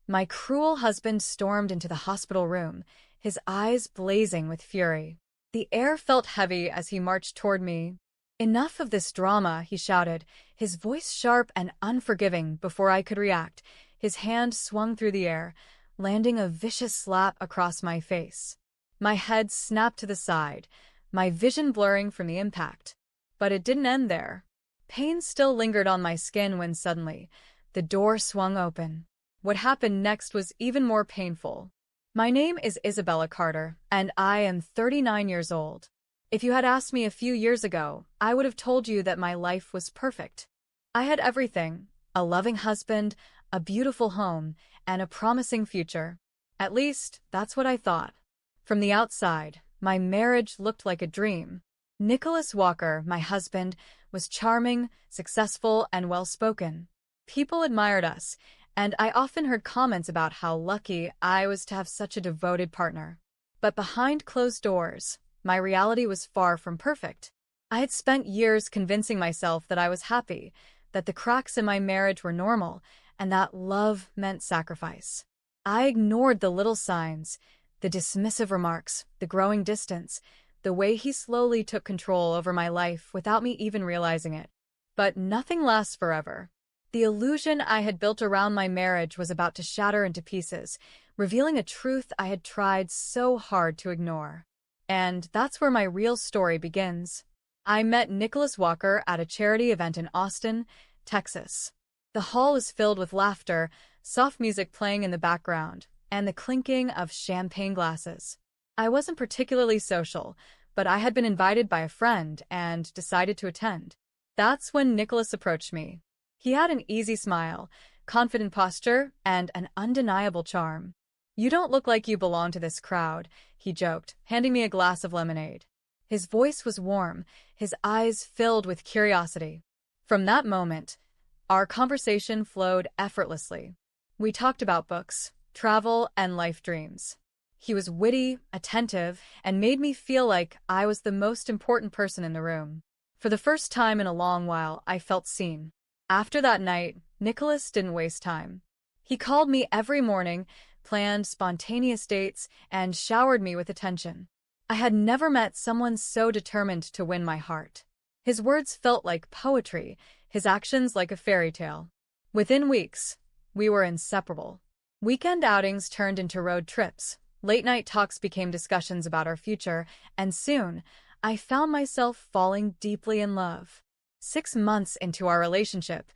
My cruel husband stormed into the hospital room, his eyes blazing with fury. The air felt heavy as he marched toward me. "Enough of this drama," he shouted, his voice sharp and unforgiving. Before I could react, his hand swung through the air, landing a vicious slap across my face. My head snapped to the side, my vision blurring from the impact. But it didn't end there. Pain still lingered on my skin when suddenly, the door swung open. What happened next was even more painful. My name is Isabella Carter, and I am 39 years old. If you had asked me a few years ago, I would have told you that my life was perfect. I had everything: a loving husband, a beautiful home, and a promising future. At least, that's what I thought. From the outside, my marriage looked like a dream. Nicholas Walker, my husband, was charming, successful, and well-spoken. People admired us, and I often heard comments about how lucky I was to have such a devoted partner. But behind closed doors, my reality was far from perfect. I had spent years convincing myself that I was happy, that the cracks in my marriage were normal, and that love meant sacrifice. I ignored the little signs, the dismissive remarks, the growing distance, the way he slowly took control over my life without me even realizing it. But nothing lasts forever. The illusion I had built around my marriage was about to shatter into pieces, revealing a truth I had tried so hard to ignore. And that's where my real story begins. I met Nicholas Walker at a charity event in Austin, Texas. The hall was filled with laughter, soft music playing in the background, and the clinking of champagne glasses. I wasn't particularly social, but I had been invited by a friend and decided to attend. That's when Nicholas approached me. He had an easy smile, confident posture, and an undeniable charm. "You don't look like you belong to this crowd," he joked, handing me a glass of lemonade. His voice was warm, his eyes filled with curiosity. From that moment, our conversation flowed effortlessly. We talked about books, travel, and life dreams. He was witty, attentive, and made me feel like I was the most important person in the room. For the first time in a long while, I felt seen. After that night, Nicholas didn't waste time. He called me every morning, planned spontaneous dates, and showered me with attention. I had never met someone so determined to win my heart. His words felt like poetry, his actions like a fairy tale. Within weeks, we were inseparable. Weekend outings turned into road trips. Late-night talks became discussions about our future, and soon, I found myself falling deeply in love. 6 months into our relationship,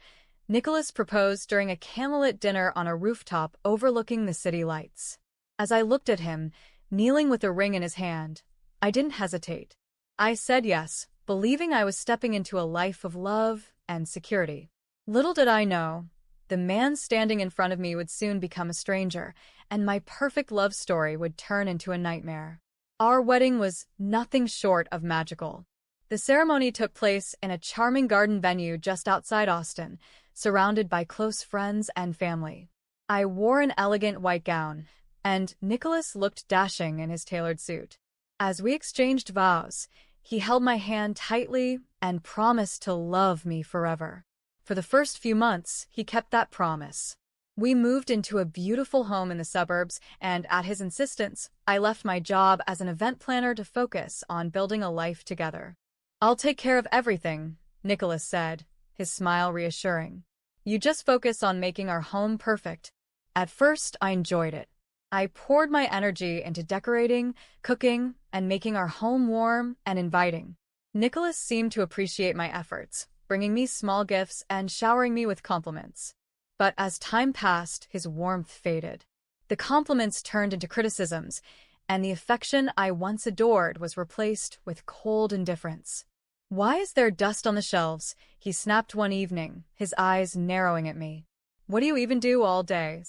Nicholas proposed during a candlelit dinner on a rooftop overlooking the city lights. As I looked at him, kneeling with a ring in his hand, I didn't hesitate. I said yes, believing I was stepping into a life of love and security. Little did I know, the man standing in front of me would soon become a stranger, and my perfect love story would turn into a nightmare. Our wedding was nothing short of magical. The ceremony took place in a charming garden venue just outside Austin, surrounded by close friends and family. I wore an elegant white gown, and Nicholas looked dashing in his tailored suit. As we exchanged vows, he held my hand tightly and promised to love me forever. For the first few months, he kept that promise. We moved into a beautiful home in the suburbs, and at his insistence, I left my job as an event planner to focus on building a life together. "I'll take care of everything," Nicholas said, his smile reassuring. "You just focus on making our home perfect." At first, I enjoyed it. I poured my energy into decorating, cooking, and making our home warm and inviting. Nicholas seemed to appreciate my efforts, bringing me small gifts and showering me with compliments. But as time passed, his warmth faded. The compliments turned into criticisms, and the affection I once adored was replaced with cold indifference. "Why is there dust on the shelves?" he snapped one evening, his eyes narrowing at me. "What do you even do all day?"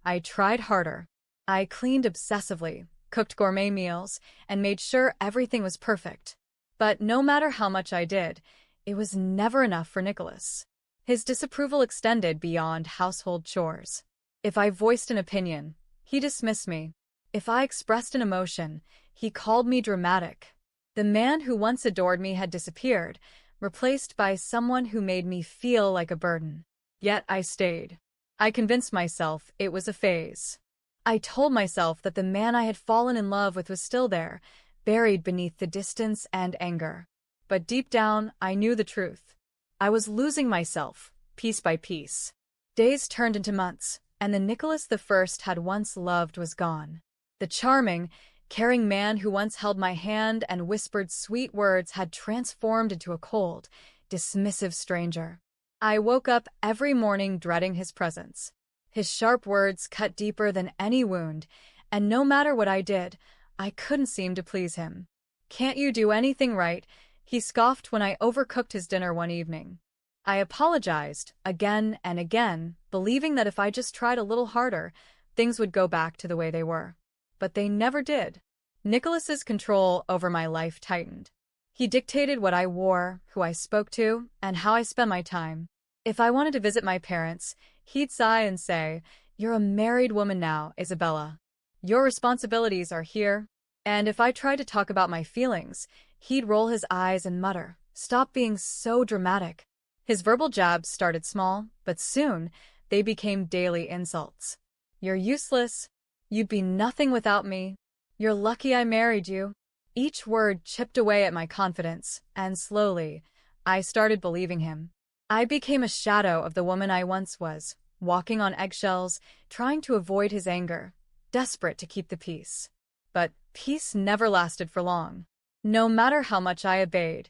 I tried harder. I cleaned obsessively, cooked gourmet meals, and made sure everything was perfect. But no matter how much I did, it was never enough for Nicholas. His disapproval extended beyond household chores. If I voiced an opinion, he dismissed me. If I expressed an emotion, he called me dramatic. The man who once adored me had disappeared, replaced by someone who made me feel like a burden. Yet I stayed. I convinced myself it was a phase. I told myself that the man I had fallen in love with was still there, buried beneath the distance and anger. But deep down, I knew the truth. I was losing myself, piece by piece. Days turned into months, and the Nicholas I had once loved was gone. The charming, caring man who once held my hand and whispered sweet words had transformed into a cold, dismissive stranger. I woke up every morning dreading his presence. His sharp words cut deeper than any wound, and no matter what I did, I couldn't seem to please him. "Can't you do anything right?" he scoffed when I overcooked his dinner one evening. I apologized, again and again, believing that if I just tried a little harder, things would go back to the way they were. But they never did. Nicholas's control over my life tightened. He dictated what I wore, who I spoke to, and how I spent my time. If I wanted to visit my parents, he'd sigh and say, "You're a married woman now, Isabella. Your responsibilities are here." And if I tried to talk about my feelings, he'd roll his eyes and mutter, "Stop being so dramatic." His verbal jabs started small, but soon they became daily insults. "You're useless. You'd be nothing without me. You're lucky I married you." Each word chipped away at my confidence, and slowly, I started believing him. I became a shadow of the woman I once was, walking on eggshells, trying to avoid his anger, desperate to keep the peace. But peace never lasted for long. No matter how much I obeyed,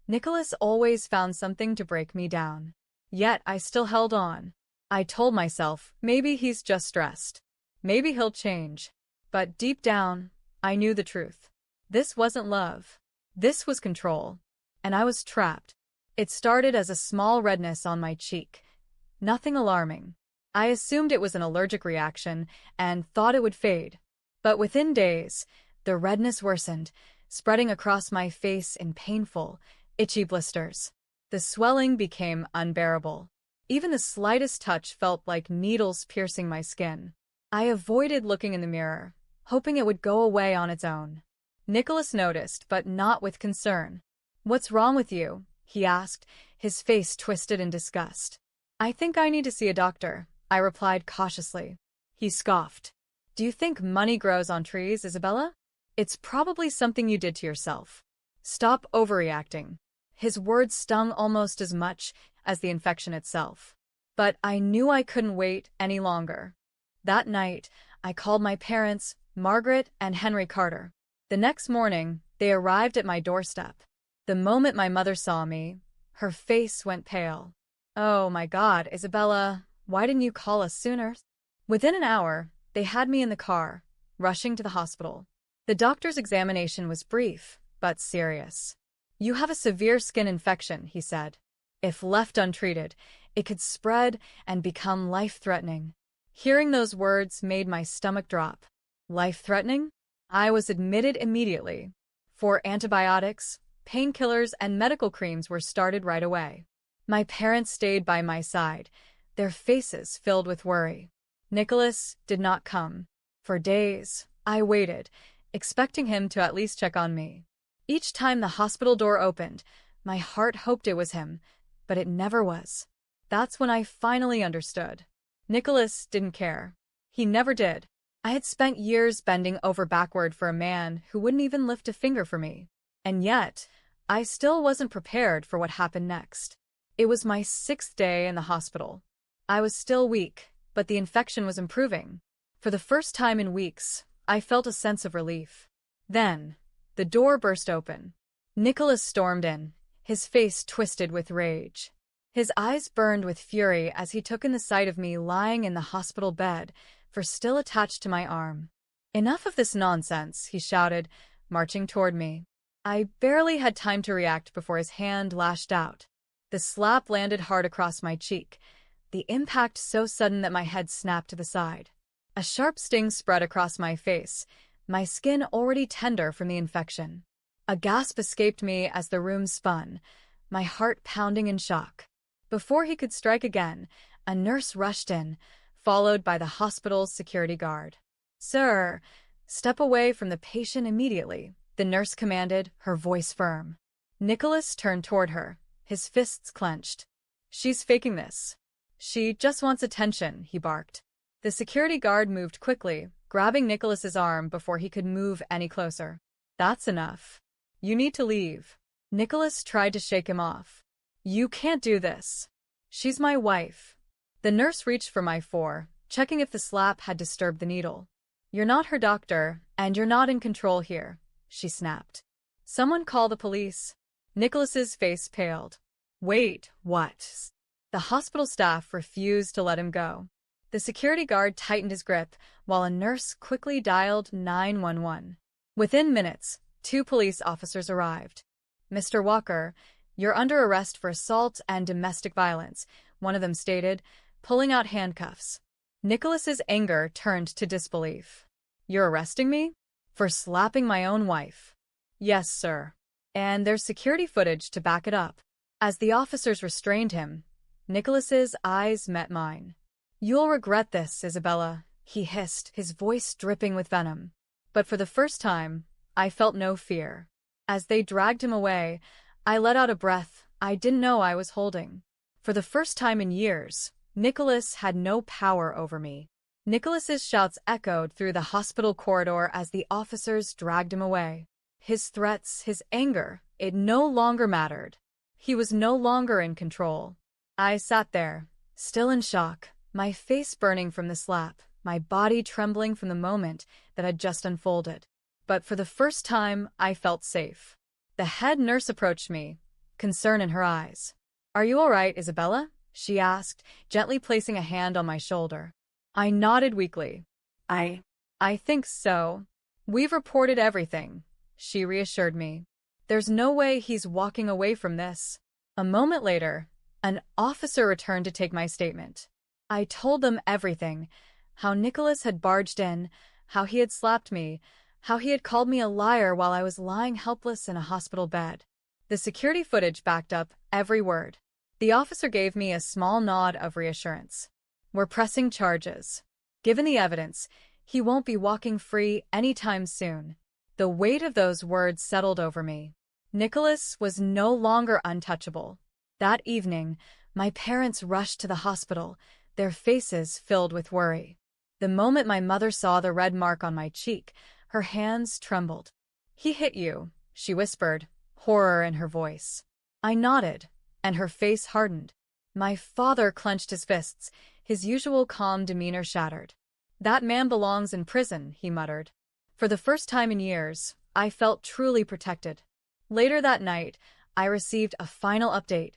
Nicholas always found something to break me down. Yet I still held on. I told myself, maybe he's just stressed. Maybe he'll change. But deep down, I knew the truth. This wasn't love. This was control. And I was trapped. It started as a small redness on my cheek. Nothing alarming. I assumed it was an allergic reaction and thought it would fade. But within days, the redness worsened, spreading across my face in painful, itchy blisters. The swelling became unbearable. Even the slightest touch felt like needles piercing my skin. I avoided looking in the mirror, hoping it would go away on its own. Nicholas noticed, but not with concern. "What's wrong with you?" he asked, his face twisted in disgust. "I think I need to see a doctor," I replied cautiously. He scoffed. "Do you think money grows on trees, Isabella? It's probably something you did to yourself. Stop overreacting." His words stung almost as much as the infection itself. But I knew I couldn't wait any longer. That night, I called my parents, Margaret and Henry Carter. The next morning, they arrived at my doorstep. The moment my mother saw me, her face went pale. "Oh my God, Isabella, why didn't you call us sooner?" Within an hour, they had me in the car, rushing to the hospital. The doctor's examination was brief, but serious. "You have a severe skin infection," he said. "If left untreated, it could spread and become life-threatening." Hearing those words made my stomach drop. Life-threatening? I was admitted immediately. For antibiotics, painkillers, and medical creams were started right away. My parents stayed by my side, their faces filled with worry. Nicholas did not come. For days, I waited, expecting him to at least check on me. Each time the hospital door opened, my heart hoped it was him, but it never was. That's when I finally understood. Nicholas didn't care. He never did. I had spent years bending over backward for a man who wouldn't even lift a finger for me. And yet, I still wasn't prepared for what happened next. It was my 6th day in the hospital. I was still weak, but the infection was improving. For the first time in weeks, I felt a sense of relief. Then, the door burst open. Nicholas stormed in, his face twisted with rage. His eyes burned with fury as he took in the sight of me lying in the hospital bed, for still attached to my arm. "Enough of this nonsense," he shouted, marching toward me. I barely had time to react before his hand lashed out. The slap landed hard across my cheek, the impact so sudden that my head snapped to the side. A sharp sting spread across my face, my skin already tender from the infection. A gasp escaped me as the room spun, my heart pounding in shock. Before he could strike again, a nurse rushed in, followed by the hospital's security guard. "Sir, step away from the patient immediately," the nurse commanded, her voice firm. Nicholas turned toward her, his fists clenched. "She's faking this. She just wants attention, he barked. The security guard moved quickly, grabbing Nicholas's arm before he could move any closer. That's enough. You need to leave. Nicholas tried to shake him off. You can't do this. She's my wife. The nurse reached for my forearm, checking if the slap had disturbed the needle. You're not her doctor, and you're not in control here, she snapped. Someone call the police. Nicholas's face paled. Wait, what? The hospital staff refused to let him go. The security guard tightened his grip, while a nurse quickly dialed 911. Within minutes, 2 police officers arrived. Mr. Walker, you're under arrest for assault and domestic violence, one of them stated, pulling out handcuffs. Nicholas's anger turned to disbelief. You're arresting me? For slapping my own wife? Yes, sir. And there's security footage to back it up. As the officers restrained him, Nicholas's eyes met mine. You'll regret this, Isabella, he hissed, his voice dripping with venom. But for the first time, I felt no fear. As they dragged him away, I let out a breath I didn't know I was holding. For the first time in years, Nicholas had no power over me. Nicholas's shouts echoed through the hospital corridor as the officers dragged him away. His threats, his anger, it no longer mattered. He was no longer in control. I sat there, still in shock, my face burning from the slap, my body trembling from the moment that had just unfolded. But for the first time, I felt safe. The head nurse approached me, concern in her eyes. Are you all right, Isabella? She asked, gently placing a hand on my shoulder. I nodded weakly. I think so. We've reported everything, she reassured me. There's no way he's walking away from this. A moment later, an officer returned to take my statement. I told them everything, how Nicholas had barged in, how he had slapped me, how he had called me a liar while I was lying helpless in a hospital bed. The security footage backed up every word. The officer gave me a small nod of reassurance. We're pressing charges. Given the evidence, he won't be walking free anytime soon. The weight of those words settled over me. Nicholas was no longer untouchable. That evening, my parents rushed to the hospital, their faces filled with worry. The moment my mother saw the red mark on my cheek, her hands trembled. He hit you, she whispered, horror in her voice. I nodded, and her face hardened. My father clenched his fists, his usual calm demeanor shattered. That man belongs in prison, he muttered. For the first time in years, I felt truly protected. Later that night, I received a final update.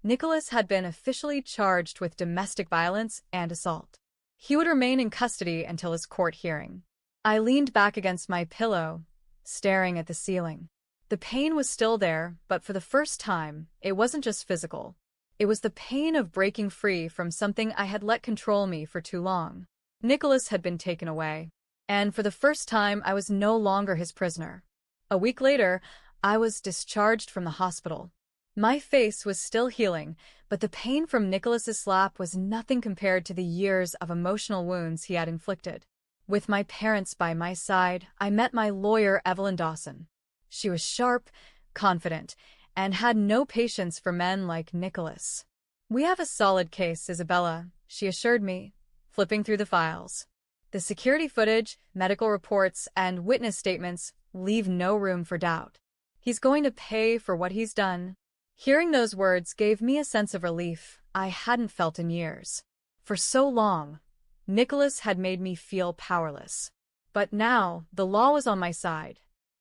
Nicholas had been officially charged with domestic violence and assault. He would remain in custody until his court hearing. I leaned back against my pillow, staring at the ceiling. The pain was still there, but for the first time, it wasn't just physical. It was the pain of breaking free from something I had let control me for too long. Nicholas had been taken away, and for the first time I was no longer his prisoner. A week later, I was discharged from the hospital. My face was still healing, but the pain from Nicholas's slap was nothing compared to the years of emotional wounds he had inflicted. With my parents by my side, I met my lawyer, Evelyn Dawson. She was sharp, confident, and had no patience for men like Nicholas. We have a solid case, Isabella, she assured me, flipping through the files. The security footage, medical reports, and witness statements leave no room for doubt. He's going to pay for what he's done. Hearing those words gave me a sense of relief I hadn't felt in years. For so long, Nicholas had made me feel powerless. But now, the law was on my side.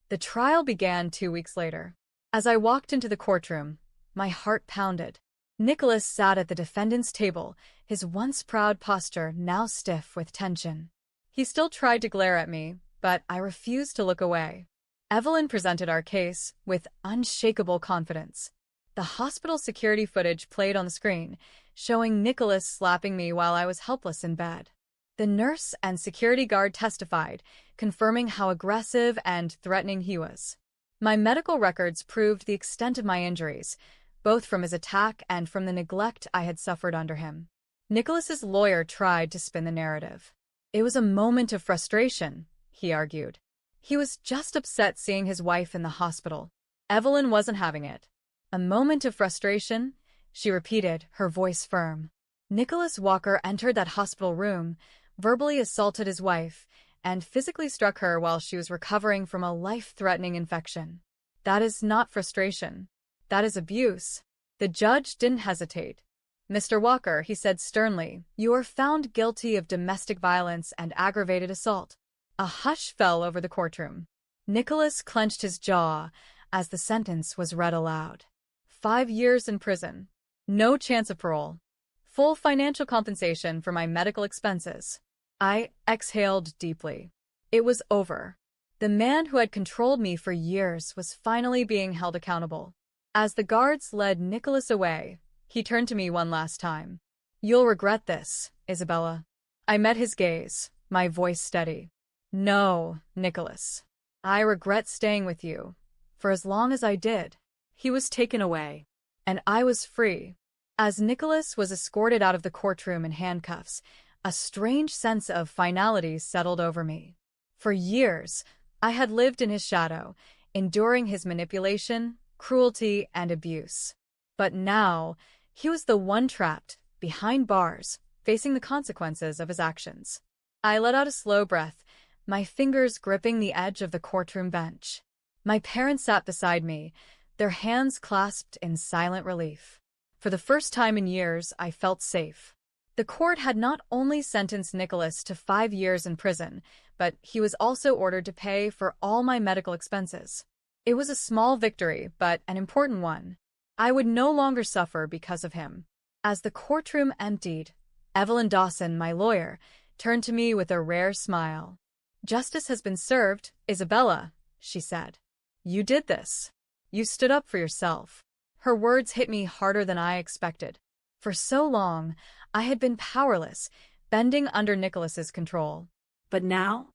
The trial began 2 weeks later. As I walked into the courtroom, my heart pounded. Nicholas sat at the defendant's table, his once proud posture now stiff with tension. He still tried to glare at me, but I refused to look away. Evelyn presented our case with unshakable confidence. The hospital security footage played on the screen, showing Nicholas slapping me while I was helpless in bed. The nurse and security guard testified, confirming how aggressive and threatening he was. My medical records proved the extent of my injuries, both from his attack and from the neglect I had suffered under him. Nicholas's lawyer tried to spin the narrative. It was a moment of frustration, he argued. He was just upset seeing his wife in the hospital. Evelyn wasn't having it. A moment of frustration, she repeated, her voice firm. Nicholas Walker entered that hospital room, verbally assaulted his wife, and physically struck her while she was recovering from a life-threatening infection. That is not frustration. That is abuse. The judge didn't hesitate. "Mr. Walker," he said sternly, "you are found guilty of domestic violence and aggravated assault." A hush fell over the courtroom. Nicholas clenched his jaw as the sentence was read aloud. 5 years in prison. No chance of parole. Full financial compensation for my medical expenses. I exhaled deeply. It was over. The man who had controlled me for years was finally being held accountable. As the guards led Nicholas away, he turned to me one last time. "You'll regret this, Isabella." I met his gaze, my voice steady. "No, Nicholas. I regret staying with you for as long as I did." He was taken away, and I was free. As Nicholas was escorted out of the courtroom in handcuffs, a strange sense of finality settled over me. For years, I had lived in his shadow, enduring his manipulation, cruelty, and abuse. But now, he was the one trapped, behind bars, facing the consequences of his actions. I let out a slow breath, my fingers gripping the edge of the courtroom bench. My parents sat beside me, their hands clasped in silent relief. For the first time in years, I felt safe. The court had not only sentenced Nicholas to 5 years in prison, but he was also ordered to pay for all my medical expenses. It was a small victory, but an important one. I would no longer suffer because of him. As the courtroom emptied, Evelyn Dawson, my lawyer, turned to me with a rare smile. "Justice has been served, Isabella," she said. "You did this. You stood up for yourself." Her words hit me harder than I expected. For so long, I had been powerless, bending under Nicholas's control. But now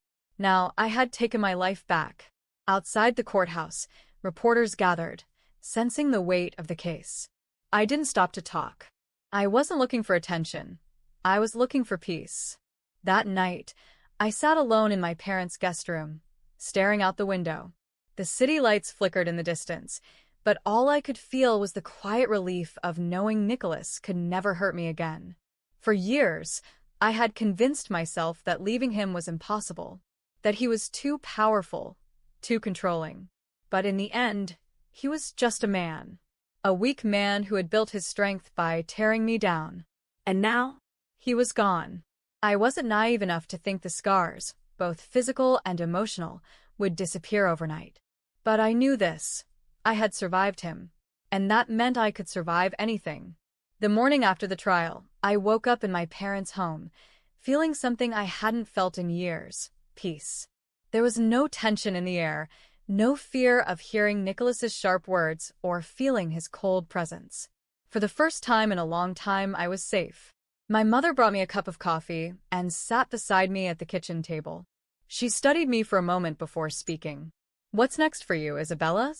I had taken my life back. Outside the courthouse, reporters gathered, sensing the weight of the case. I didn't stop to talk. I wasn't looking for attention. I was looking for peace. That night, I sat alone in my parents' guest room, staring out the window. The city lights flickered in the distance, but all I could feel was the quiet relief of knowing Nicholas could never hurt me again. For years, I had convinced myself that leaving him was impossible, that he was too powerful, too controlling. But in the end, he was just a man. A weak man who had built his strength by tearing me down. And now, he was gone. I wasn't naive enough to think the scars, both physical and emotional, would disappear overnight. But I knew this. I had survived him, and that meant I could survive anything. The morning after the trial, I woke up in my parents' home, feeling something I hadn't felt in years: peace. There was no tension in the air, no fear of hearing Nicholas's sharp words or feeling his cold presence. For the first time in a long time, I was safe. My mother brought me a cup of coffee and sat beside me at the kitchen table. She studied me for a moment before speaking. "What's next for you, Isabella?"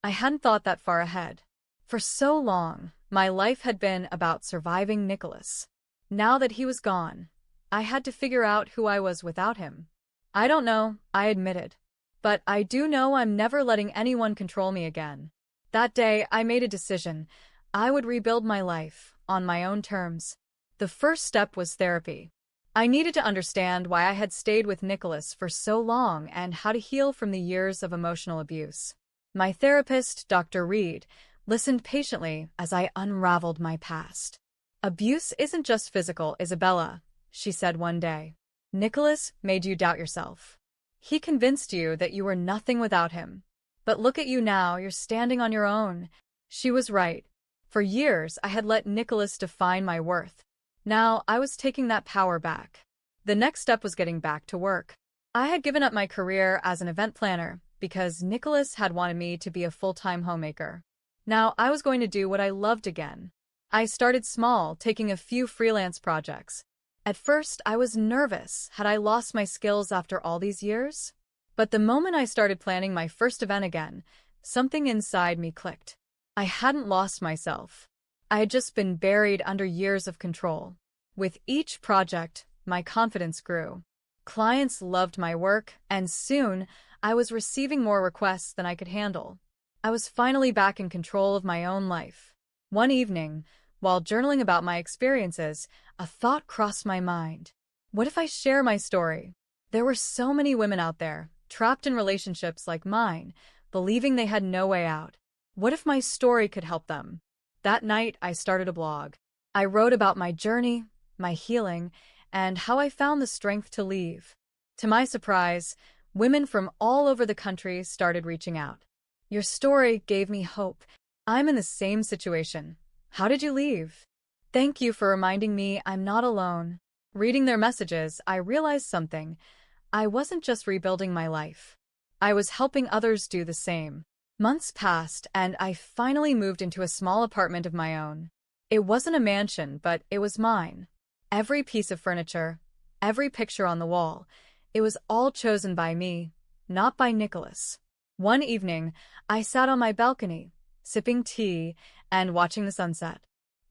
I hadn't thought that far ahead. For so long, my life had been about surviving Nicholas. Now that he was gone, I had to figure out who I was without him. "I don't know," I admitted. "But I do know I'm never letting anyone control me again." That day, I made a decision. I would rebuild my life, on my own terms. The first step was therapy. I needed to understand why I had stayed with Nicholas for so long and how to heal from the years of emotional abuse. My therapist, Dr. Reed, listened patiently as I unraveled my past. "Abuse isn't just physical, Isabella," she said one day. "Nicholas made you doubt yourself. He convinced you that you were nothing without him. But look at you now, you're standing on your own." She was right. For years, I had let Nicholas define my worth. Now, I was taking that power back. The next step was getting back to work. I had given up my career as an event planner because Nicholas had wanted me to be a full-time homemaker. Now, I was going to do what I loved again. I started small, taking a few freelance projects. At first, I was nervous. Had I lost my skills after all these years? But the moment I started planning my first event again, something inside me clicked. I hadn't lost myself. I had just been buried under years of control. With each project, my confidence grew. Clients loved my work, and soon, I was receiving more requests than I could handle. I was finally back in control of my own life. One evening, While journaling about my experiences, a thought crossed my mind. What if I share my story? There were so many women out there, trapped in relationships like mine, believing they had no way out. What if my story could help them? That night, I started a blog. I wrote about my journey, my healing, and how I found the strength to leave. To my surprise, women from all over the country started reaching out. Your story gave me hope. I'm in the same situation. How did you leave? Thank you for reminding me I'm not alone. Reading their messages, I realized something. I wasn't just rebuilding my life. I was helping others do the same. Months passed, and I finally moved into a small apartment of my own. It wasn't a mansion, but it was mine. Every piece of furniture, every picture on the wall, it was all chosen by me, not by Nicholas. One evening, I sat on my balcony, sipping tea and watching the sunset.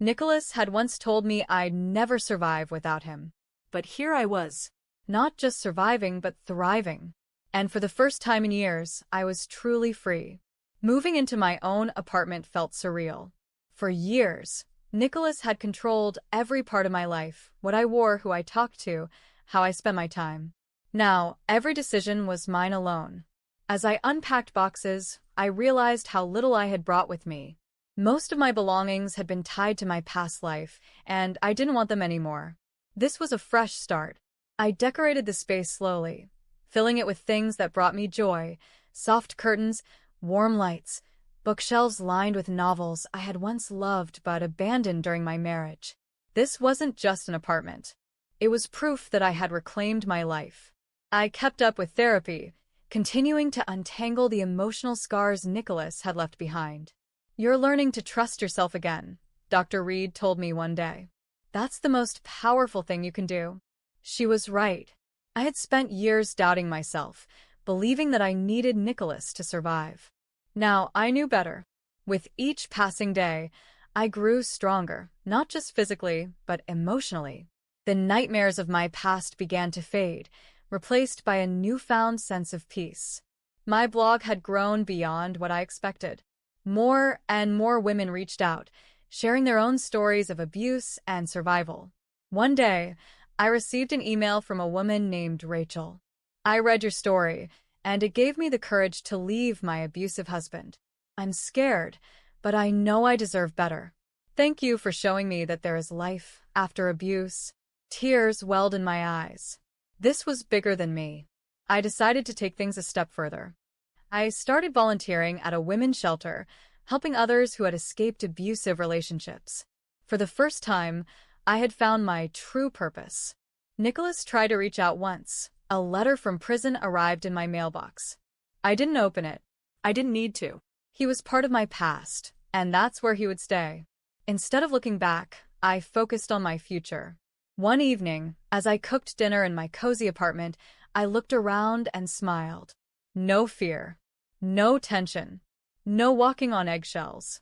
Nicholas had once told me I'd never survive without him. But here I was, not just surviving, but thriving. And for the first time in years, I was truly free. Moving into my own apartment felt surreal. For years, Nicholas had controlled every part of my life, what I wore, who I talked to, how I spent my time. Now, every decision was mine alone. As I unpacked boxes, I realized how little I had brought with me. Most of my belongings had been tied to my past life, and I didn't want them anymore. This was a fresh start. I decorated the space slowly, filling it with things that brought me joy: soft curtains, warm lights, bookshelves lined with novels I had once loved but abandoned during my marriage. This wasn't just an apartment. It was proof that I had reclaimed my life. I kept up with therapy, continuing to untangle the emotional scars Nicholas had left behind. "You're learning to trust yourself again," Dr. Reed told me one day. "That's the most powerful thing you can do." She was right. I had spent years doubting myself, believing that I needed Nicholas to survive. Now I knew better. With each passing day, I grew stronger, not just physically, but emotionally. The nightmares of my past began to fade, replaced by a newfound sense of peace. My blog had grown beyond what I expected. More and more women reached out, sharing their own stories of abuse and survival. One day, I received an email from a woman named Rachel. "I read your story, and it gave me the courage to leave my abusive husband. I'm scared, but I know I deserve better. Thank you for showing me that there is life after abuse." Tears welled in my eyes. This was bigger than me. I decided to take things a step further. I started volunteering at a women's shelter, helping others who had escaped abusive relationships. For the first time, I had found my true purpose. Nicholas tried to reach out once. A letter from prison arrived in my mailbox. I didn't open it. I didn't need to. He was part of my past, and that's where he would stay. Instead of looking back, I focused on my future. One evening, as I cooked dinner in my cozy apartment, I looked around and smiled. No fear. No tension. No walking on eggshells.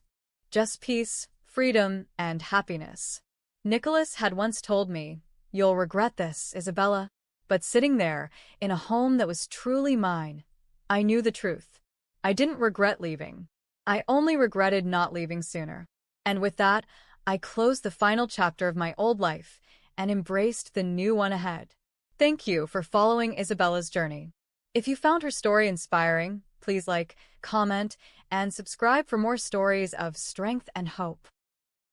Just peace, freedom, and happiness. Nicholas had once told me, "You'll regret this, Isabella." But sitting there, in a home that was truly mine, I knew the truth. I didn't regret leaving. I only regretted not leaving sooner. And with that, I closed the final chapter of my old life and embraced the new one ahead. Thank you for following Isabella's journey. If you found her story inspiring, please like, comment, and subscribe for more stories of strength and hope.